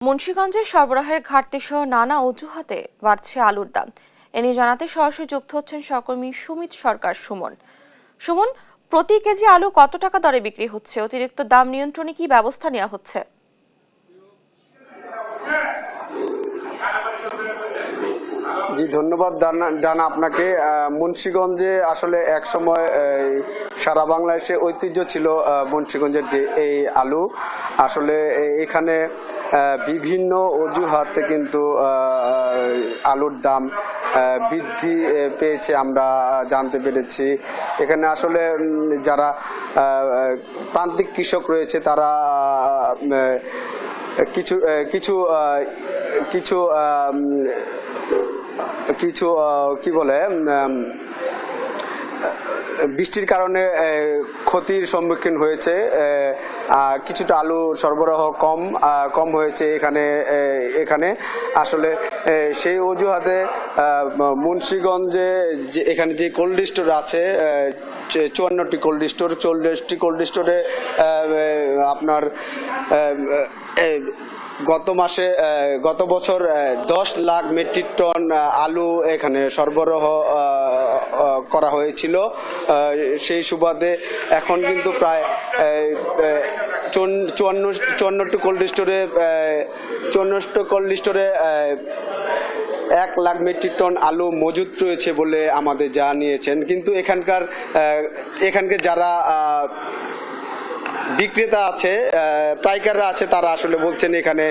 মুন্সিগঞ্জে সরবরাহের ঘাটতি সহ নানা অজুহাতে বাড়ছে আলুর দাম। এ নিয়ে জানাতে সরাসরি যুক্ত হচ্ছেন সহকর্মী সুমিত সরকার। সুমন, প্রতি কেজি আলু কত টাকা দরে বিক্রি হচ্ছে? অতিরিক্ত দাম নিয়ন্ত্রণে কি ব্যবস্থা নেওয়া হচ্ছে? জি, ধন্যবাদ ডানা আপনাকে। মুন্সিগঞ্জে আসলে এক সময় সারা বাংলাদেশে ঐতিহ্য ছিল মুন্সিগঞ্জের যে এই আলু। আসলে এখানে বিভিন্ন অজুহাতে কিন্তু আলুর দাম বৃদ্ধি পেয়েছে আমরা জানতে পেরেছি। এখানে আসলে যারা প্রান্তিক কৃষক রয়েছে তারা কিছু কিছু কিছু কিছু কি বলে বৃষ্টির কারণে ক্ষতির সম্মুখীন হয়েছে। কিছুটা আলু সরবরাহ কম হয়েছে এখানে আসলে সেই অজুহাতে মুন্সিগঞ্জে এখানে যে কোল্ড স্টোর আছে 54টি কোল্ড স্টোর, 40টি কোল্ড স্টোরে আপনার গত বছর 10 লাখ মেট্রিক টন আলু এখানে সরবরাহ করা হয়েছিল। সেই সুবাদে এখন কিন্তু প্রায় 54টি কোল্ড স্টোরে 1 লাখ মেট্রিক টন আলু মজুত রয়েছে বলে আমাদের জানিয়েছেন। কিন্তু এখানকার যারা বিক্রেতা আছে, পাইকাররা আছে, তারা আসলে বলছেন এখানে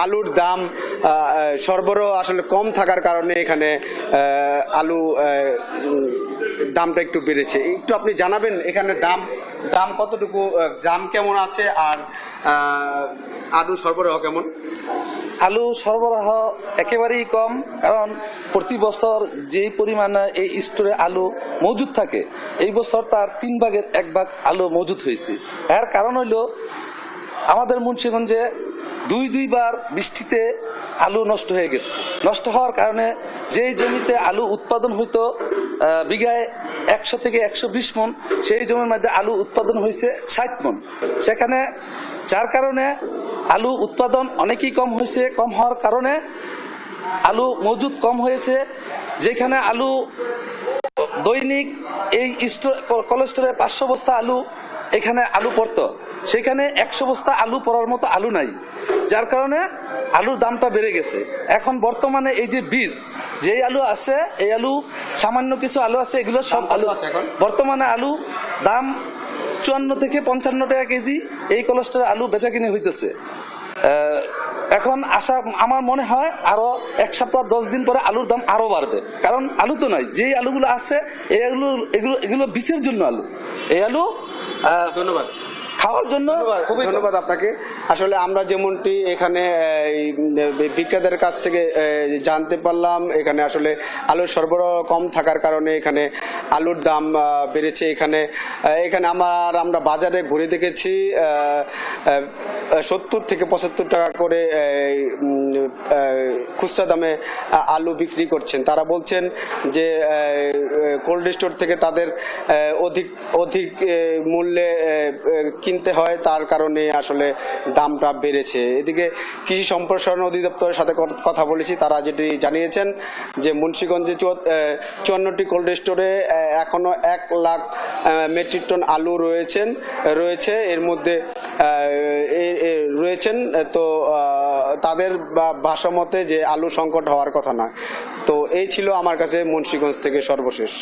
আলুর দাম সরবরাহ আসলে কম থাকার কারণে এখানে আলু দামটা একটু বেড়েছে। একটু আপনি জানাবেন এখানে দাম কতটুকু, দাম কেমন আছে আর আলু সরবরাহ কেমন? আলু সরবরাহ একেবারেই কম, কারণ প্রতি বছর যেই পরিমাণে এই স্টোরে আলু মজুদ থাকে, এই বছর তার 3 ভাগের 1 ভাগ আলু মজুদ হয়েছে। এর কারণ হইল আমাদের মুন্সিগঞ্জে দুইবার বৃষ্টিতে আলু নষ্ট হয়ে গেছে। নষ্ট হওয়ার কারণে যেই জমিতে আলু উৎপাদন হইতো বিঘায় 100 থেকে 120 মন, সেই জমির মধ্যে আলু উৎপাদন হয়েছে 60 মন। সেখানে যার কারণে আলু উৎপাদন অনেকই কম হয়েছে। কম হওয়ার কারণে আলু মজুদ কম হয়েছে। যেখানে আলু দৈনিক এই কোল্ড স্টোরে 500 বস্তা আলু এখানে আলু পড়তো, সেখানে 100 বস্তা আলু পড়ার মতো আলু নাই। যার কারণে আলুর দামটা বেড়ে গেছে। এখন বর্তমানে এই যে বীজ, যেই আলু আছে, এই আলু সামান্য কিছু আলু আছে, এগুলো সব আলু আছে। এখন বর্তমানে আলু দাম 54 থেকে 55 টাকা কেজি এই কোল্ড স্টোরে আলু বেচা কিনে হইতেছে। এখন আমার মনে হয় আরো 1 সপ্তাহ 10 দিন পরে আলুর দাম আরো বাড়বে, কারণ আলু তো নাই। যেই আলুগুলো আছে এগুলো বীজের জন্য আলু। এই আলু ধন্যবাদ খাওয়ার জন্য। খুবই ধন্যবাদ আপনাকে। আসলে আমরা যেমনটি এখানে বিক্রেতাদের কাছ থেকে জানতে পারলাম, এখানে আসলে আলুর সরবরাহ কম থাকার কারণে এখানে আলুর দাম বেড়েছে। এখানে আমরা বাজারে ঘুরে দেখেছি 70 থেকে 75 টাকা করে খুচরা দামে আলু বিক্রি করছেন। তারা বলছেন যে কোল্ড স্টোর থেকে তাদের অধিক মূল্যে কিনতে হয়, তার কারণে আসলে দামটা বেড়েছে। এদিকে কৃষি সম্প্রসারণ অধিদপ্তরের সাথে কথা বলেছি, তারা যেটি জানিয়েছেন যে মুন্সিগঞ্জে 54টি কোল্ড স্টোরে এখনো 1 লাখ মেট্রিক টন আলু রয়েছে। এর মধ্যে রয়েছেন তো তাদের ভাষ্যমতে যে আলু সংকট হওয়ার কথা না। তো এই ছিল আমার কাছে মুন্সিগঞ্জ থেকে সর্বশেষ।